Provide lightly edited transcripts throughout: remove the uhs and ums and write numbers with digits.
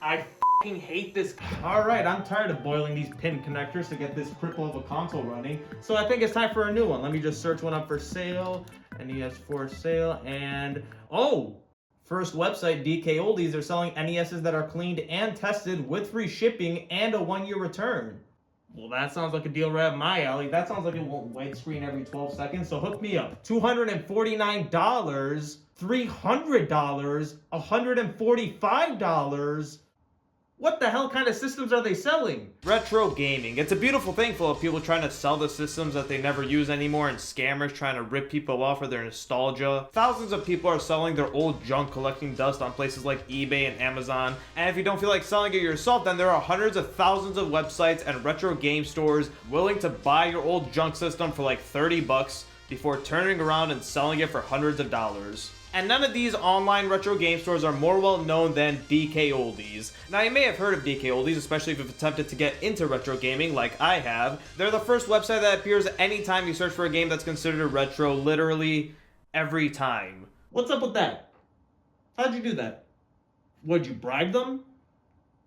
I fucking hate this. Alright, I'm tired of boiling these pin connectors to get this cripple of a console running. So I think it's time for a new one. Let me just search one up for sale. NES for sale. And, oh! First website, DKOldies, are selling NESs that are cleaned and tested with free shipping and a 1-year return. Well, that sounds like a deal right up my alley. That sounds like it won't widescreen every 12 seconds, so hook me up. $249, $300, $145. What the hell kind of systems are they selling? Retro gaming. It's a beautiful thing full of people trying to sell the systems that they never use anymore and scammers trying to rip people off for their nostalgia. Thousands of people are selling their old junk collecting dust on places like eBay and Amazon. And if you don't feel like selling it yourself, then there are hundreds of thousands of websites and retro game stores willing to buy your old junk system for like 30 bucks before turning around and selling it for hundreds of dollars. And none of these online retro game stores are more well known than DKOldies. Now, you may have heard of DKOldies, especially if you've attempted to get into retro gaming like I have. They're the first website that appears anytime you search for a game that's considered retro, literally every time. What's up with that? How'd you do that? Would you bribe them?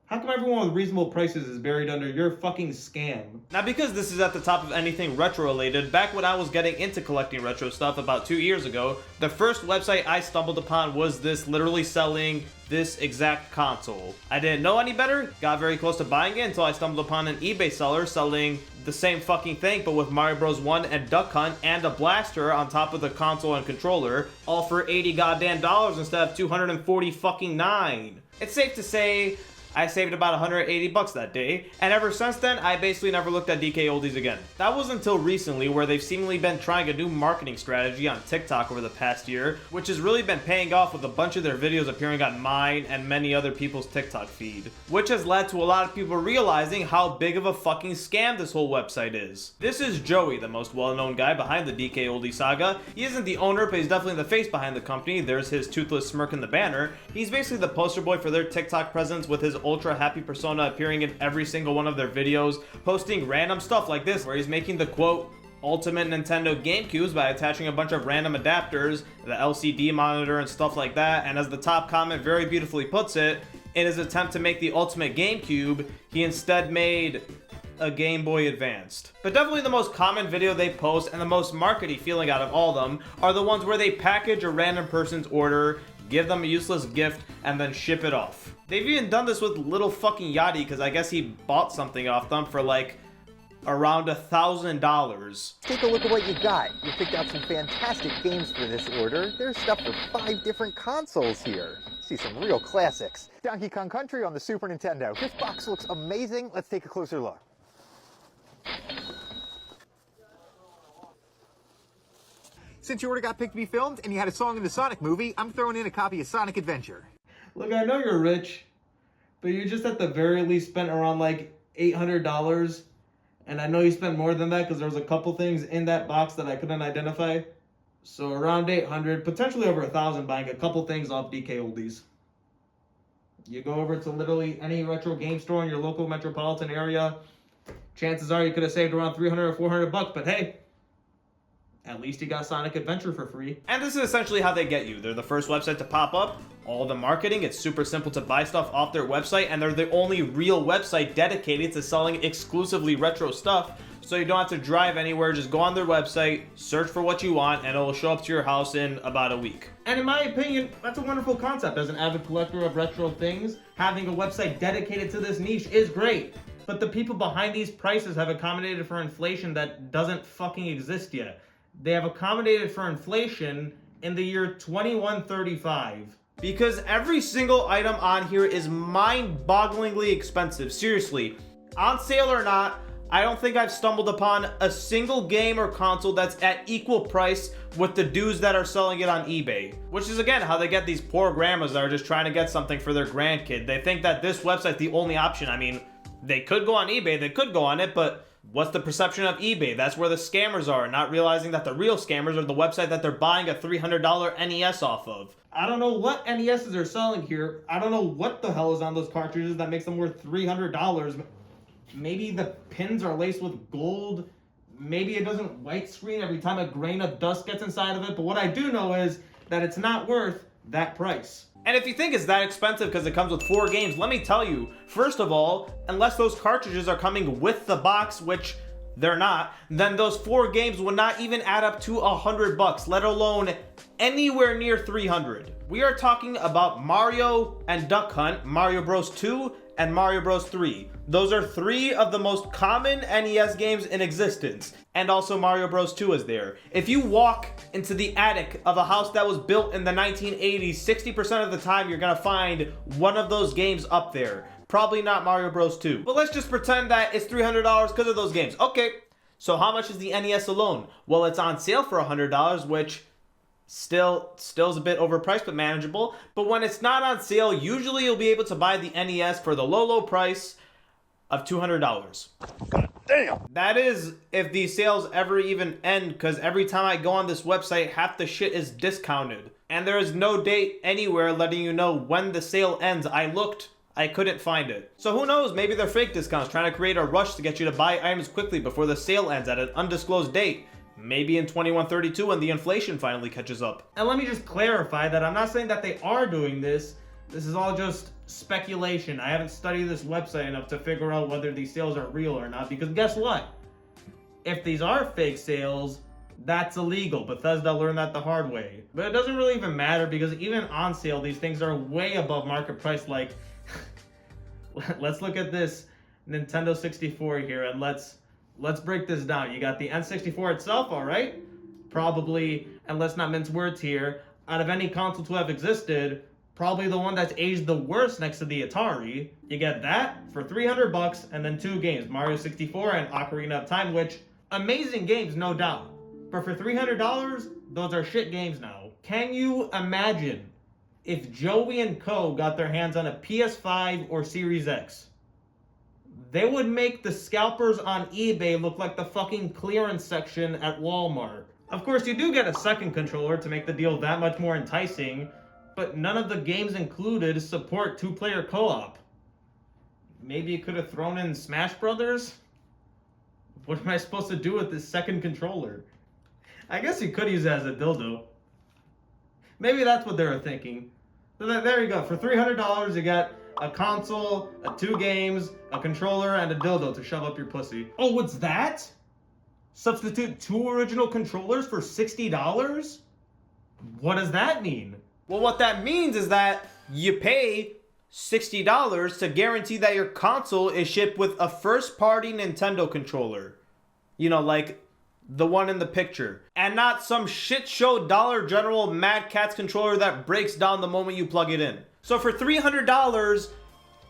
How come everyone with reasonable prices is buried under your fucking scam? Now, because this is at the top of anything retro related, back when I was getting into collecting retro stuff about 2 years ago, the first website I stumbled upon was this, literally selling this exact console. I didn't know any better, got very close to buying it until I stumbled upon an eBay seller selling the same fucking thing but with Mario Bros 1 and Duck Hunt and a blaster on top of the console and controller, all for $80 goddamn instead of $249. It's safe to say I saved about $180 that day, and ever since then, I basically never looked at DKOldies again. That was until recently, where they've seemingly been trying a new marketing strategy on TikTok over the past year, which has really been paying off with a bunch of their videos appearing on mine and many other people's TikTok feed, which has led to a lot of people realizing how big of a fucking scam this whole website is. This is Joey, the most well-known guy behind the DKOldies saga. He isn't the owner, but he's definitely the face behind the company. There's his toothless smirk in the banner. He's basically the poster boy for their TikTok presence, with his ultra happy persona appearing in every single one of their videos, posting random stuff like this, where he's making the quote ultimate Nintendo GameCubes by attaching a bunch of random adapters, the LCD monitor and stuff like that. And as the top comment very beautifully puts it, in his attempt to make the ultimate GameCube, he instead made a Game Boy Advanced. But definitely the most common video they post and the most markety feeling out of all of them are the ones where they package a random person's order, give them a useless gift, and then ship it off. They've even done this with little fucking Yachty, because I guess he bought something off them for like around $1,000. Take a look at what you got. You picked out some fantastic games for this order. There's stuff for 5 different consoles here. See some real classics. Donkey Kong Country on the Super Nintendo. This box looks amazing. Let's take a closer look. Since your order got picked to be filmed and you had a song in the Sonic movie, I'm throwing in a copy of Sonic Adventure. Look, I know you're rich, but you just at the very least spent around like $800. And I know you spent more than that because there was a couple things in that box that I couldn't identify. So around 800, potentially over 1,000, buying a couple things off DKOldies. You go over to literally any retro game store in your local metropolitan area, chances are you could have saved around 300 or 400 bucks, but hey, at least you got Sonic Adventure for free. And this is essentially how they get you. They're the first website to pop up. All the marketing, it's super simple to buy stuff off their website, and they're the only real website dedicated to selling exclusively retro stuff, so you don't have to drive anywhere. Just go on their website, search for what you want, and it'll show up to your house in about a week. And in my opinion, that's a wonderful concept. As an avid collector of retro things, having a website dedicated to this niche is great. But the people behind these prices have accommodated for inflation that doesn't fucking exist yet. They have accommodated for inflation in the year 2135. Because every single item on here is mind-bogglingly expensive. Seriously, on sale or not, I don't think I've stumbled upon a single game or console that's at equal price with the dudes that are selling it on eBay. Which is again how they get these poor grandmas that are just trying to get something for their grandkid. They think that this website's the only option. I mean, they could go on eBay, they could go on it, but what's the perception of eBay? That's where the scammers are, not realizing that the real scammers are the website that they're buying a $300 NES off of. I don't know what NESs they're selling here. I don't know what the hell is on those cartridges that makes them worth $300. Maybe the pins are laced with gold. Maybe it doesn't white screen every time a grain of dust gets inside of it. But what I do know is that it's not worth that price. And if you think it's that expensive because it comes with 4 games, let me tell you, first of all, unless those cartridges are coming with the box, which they're not, then those 4 games will not even add up to $100, let alone anywhere near 300. We are talking about Mario and Duck Hunt, Mario Bros. 2, and Mario Bros. 3. Those are 3 of the most common NES games in existence. And also Mario Bros. 2 is there. If you walk into the attic of a house that was built in the 1980s, 60% of the time you're gonna find one of those games up there. Probably not Mario Bros. 2. But let's just pretend that it's $300 because of those games. Okay, so how much is the NES alone? Well, it's on sale for $100, which still is a bit overpriced but manageable. But when it's not on sale, usually you'll be able to buy the NES for the low price of $200. God damn! That is if these sales ever even end, because every time I go on this website, half the shit is discounted. And there is no date anywhere letting you know when the sale ends. I looked, I couldn't find it. So who knows, maybe they're fake discounts, trying to create a rush to get you to buy items quickly before the sale ends at an undisclosed date. Maybe in 2132 when the inflation finally catches up. And let me just clarify that I'm not saying that they are doing this. This is all just speculation. I haven't studied this website enough to figure out whether these sales are real or not, because guess what? If these are fake sales, that's illegal. Bethesda learned that the hard way. But it doesn't really even matter, because even on sale, these things are way above market price. Like, let's look at this Nintendo 64 here, and let's break this down. You got the N64 itself, all right? Probably, and let's not mince words here, out of any console to have existed, probably the one that's aged the worst next to the Atari. You get that for $300, and then 2 games, Mario 64 and Ocarina of Time, which, amazing games, no doubt. But for $300, those are shit games now. Can you imagine if Joey and Co. got their hands on a PS5 or Series X? They would make the scalpers on eBay look like the fucking clearance section at Walmart. Of course, you do get a second controller to make the deal that much more enticing, but none of the games included support 2-player co-op. Maybe you could have thrown in Smash Brothers? What am I supposed to do with this second controller? I guess you could use it as a dildo. Maybe that's what they were thinking. So there you go. For $300, you got a console, 2 games, a controller, and a dildo to shove up your pussy. Oh, what's that? Substitute 2 original controllers for $60? What does that mean? Well, what that means is that you pay $60 to guarantee that your console is shipped with a first-party Nintendo controller. You know, like the one in the picture. And not some shit show Dollar General Mad Catz controller that breaks down the moment you plug it in. So for $300,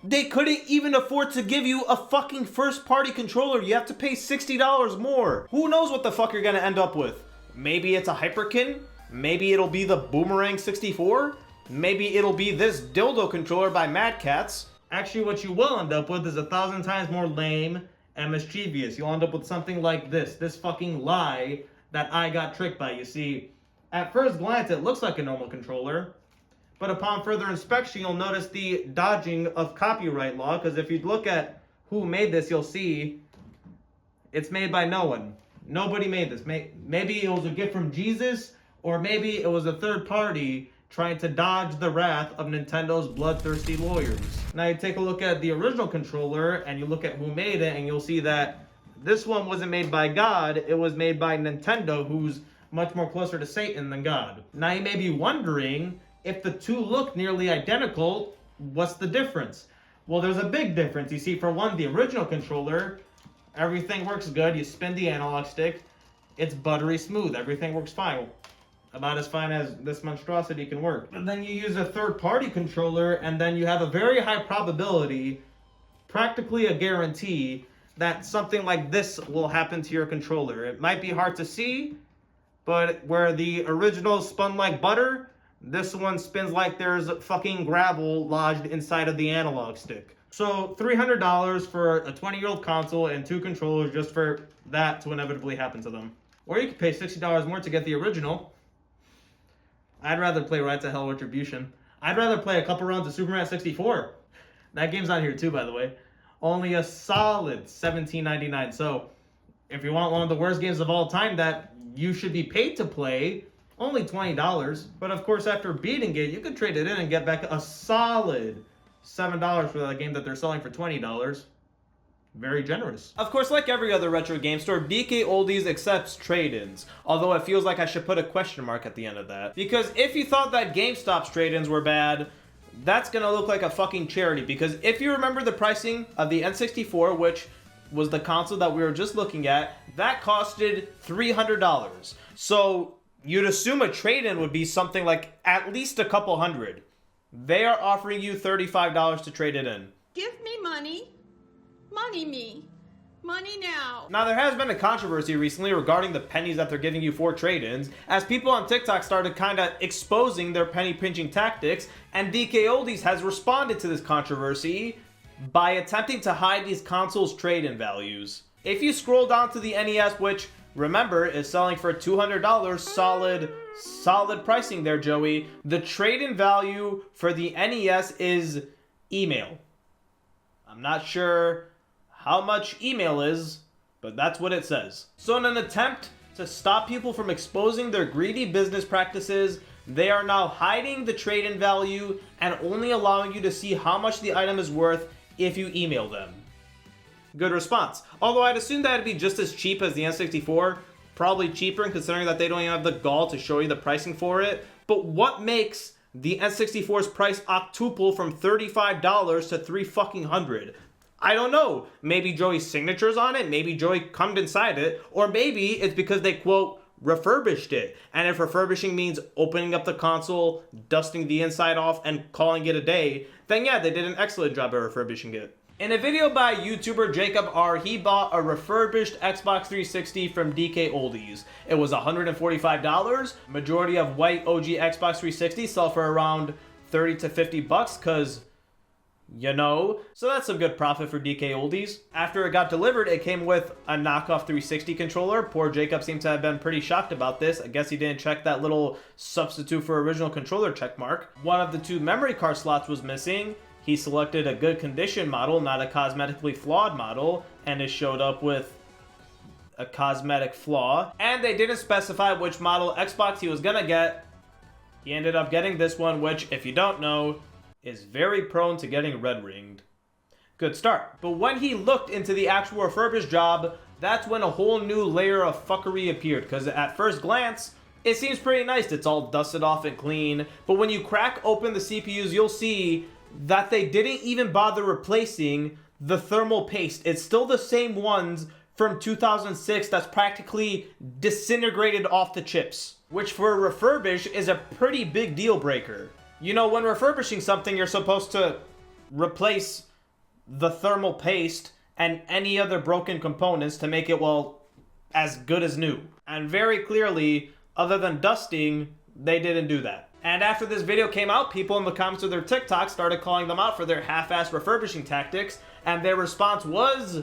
they couldn't even afford to give you a fucking first-party controller. You have to pay $60 more. Who knows what the fuck you're gonna end up with? Maybe it's a Hyperkin? Maybe it'll be the Boomerang 64? Maybe it'll be this dildo controller by Mad Catz. Actually, what you will end up with is 1,000 times more lame and mischievous. You'll end up with something like this fucking lie that I got tricked by. You see, at first glance, it looks like a normal controller, but upon further inspection, you'll notice the dodging of copyright law, because if you look at who made this, you'll see it's made by no one. Nobody made this. Maybe it was a gift from Jesus, or maybe it was a third party trying to dodge the wrath of Nintendo's bloodthirsty lawyers. Now you take a look at the original controller, and you look at who made it, and you'll see that this one wasn't made by God, it was made by Nintendo, who's much more closer to Satan than God. Now you may be wondering, if the two look nearly identical, what's the difference? Well, there's a big difference. You see, for one, the original controller, everything works good. You spin the analog stick, it's buttery smooth, everything works fine. About as fine as this monstrosity can work. But then you use a third-party controller, and then you have a very high probability, practically a guarantee, that something like this will happen to your controller. It might be hard to see, but where the original spun like butter, this one spins like there's fucking gravel lodged inside of the analog stick. So $300 for a 20-year-old console and 2 controllers just for that to inevitably happen to them. Or you could pay $60 more to get the original. I'd rather play Right to Hell Retribution. I'd rather play a couple rounds of Superman 64. That game's on here too, by the way. Only a solid $17.99. So if you want one of the worst games of all time that you should be paid to play, Only $20, but of course after beating it, you could trade it in and get back a solid $7 for that game that they're selling for $20. Very generous. Of course, like every other retro game store, DKOldies accepts trade-ins, although it feels like I should put a question mark at the end of that. Because if you thought that GameStop's trade-ins were bad, that's gonna look like a fucking charity, because if you remember the pricing of the N64, which was the console that we were just looking at, that costed $300. So you'd assume a trade-in would be something like at least a couple hundred. They are offering you $35 to trade it in. Give me money. Money me. Money now. Now, there has been a controversy recently regarding the pennies that they're giving you for trade-ins, as people on TikTok started kind of exposing their penny pinching tactics, and DKOldies has responded to this controversy by attempting to hide these consoles' trade-in values. If you scroll down to the NES, which, remember, is selling for $200, solid pricing there, Joey, the trade-in value for the NES is email. I'm not sure how much email is, but that's what it says. So in an attempt to stop people from exposing their greedy business practices, they are now hiding the trade-in value and only allowing you to see how much the item is worth if you email them. Good response. Although I'd assume that it'd be just as cheap as the N64, probably cheaper considering that they don't even have the gall to show you the pricing for it. But what makes the N64's price octuple from $35 to $300? I don't know. Maybe Joey's signature's on it, maybe Joey cummed inside it, or maybe it's because they, quote, refurbished it. And if refurbishing means opening up the console, dusting the inside off, and calling it a day, then yeah, they did an excellent job of refurbishing it. In a video by YouTuber Jacob R, he bought a refurbished Xbox 360 from DKOldies. It was $145. Majority of white OG Xbox 360 sell for around $30 to $50 because, you know, so that's some good profit for DKOldies. After it got delivered, it came with a knockoff 360 controller. Poor Jacob seemed to have been pretty shocked about this. I guess he didn't check that little substitute for original controller check mark. One of the 2 memory card slots was missing. He selected a good condition model, not a cosmetically flawed model, and it showed up with a cosmetic flaw. And they didn't specify which model Xbox he was gonna get. He ended up getting this one, which, if you don't know, is very prone to getting red ringed. Good start. But when he looked into the actual refurbished job, that's when a whole new layer of fuckery appeared, because at first glance, it seems pretty nice. It's all dusted off and clean. But when you crack open the CPUs, you'll see that they didn't even bother replacing the thermal paste. It's still the same ones from 2006 that's practically disintegrated off the chips, which for a refurbish is a pretty big deal breaker. You know, when refurbishing something, you're supposed to replace the thermal paste and any other broken components to make it, well, as good as new. And very clearly, other than dusting, they didn't do that. And after this video came out, people in the comments of their TikTok started calling them out for their half-assed refurbishing tactics, and their response was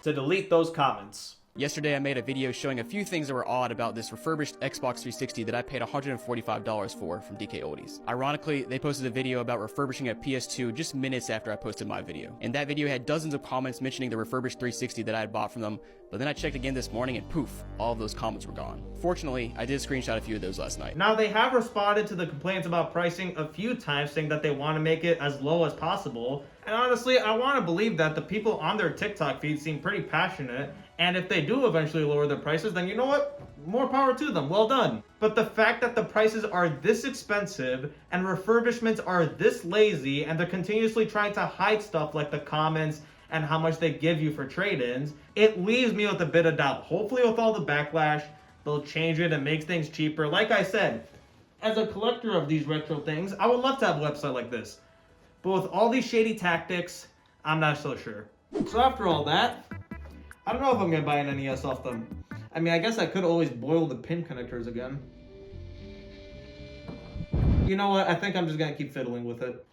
to delete those comments. Yesterday I made a video showing a few things that were odd about this refurbished Xbox 360 that I paid $145 for from DKOldies. Ironically, they posted a video about refurbishing a PS2 just minutes after I posted my video. And that video had dozens of comments mentioning the refurbished 360 that I had bought from them, but then I checked again this morning and poof, all of those comments were gone. Fortunately, I did screenshot a few of those last night. Now, they have responded to the complaints about pricing a few times, saying that they want to make it as low as possible. And honestly, I want to believe that the people on their TikTok feed seem pretty passionate, and if they do eventually lower their prices, then you know what? More power to them. Well done. But the fact that the prices are this expensive and refurbishments are this lazy, and they're continuously trying to hide stuff like the comments and how much they give you for trade-ins, it leaves me with a bit of doubt. Hopefully with all the backlash, they'll change it and make things cheaper. Like I said, as a collector of these retro things, I would love to have a website like this. But with all these shady tactics, I'm not so sure. So after all that, I don't know if I'm gonna buy an NES off them. I mean, I guess I could always boil the pin connectors again. You know what? I think I'm just gonna keep fiddling with it.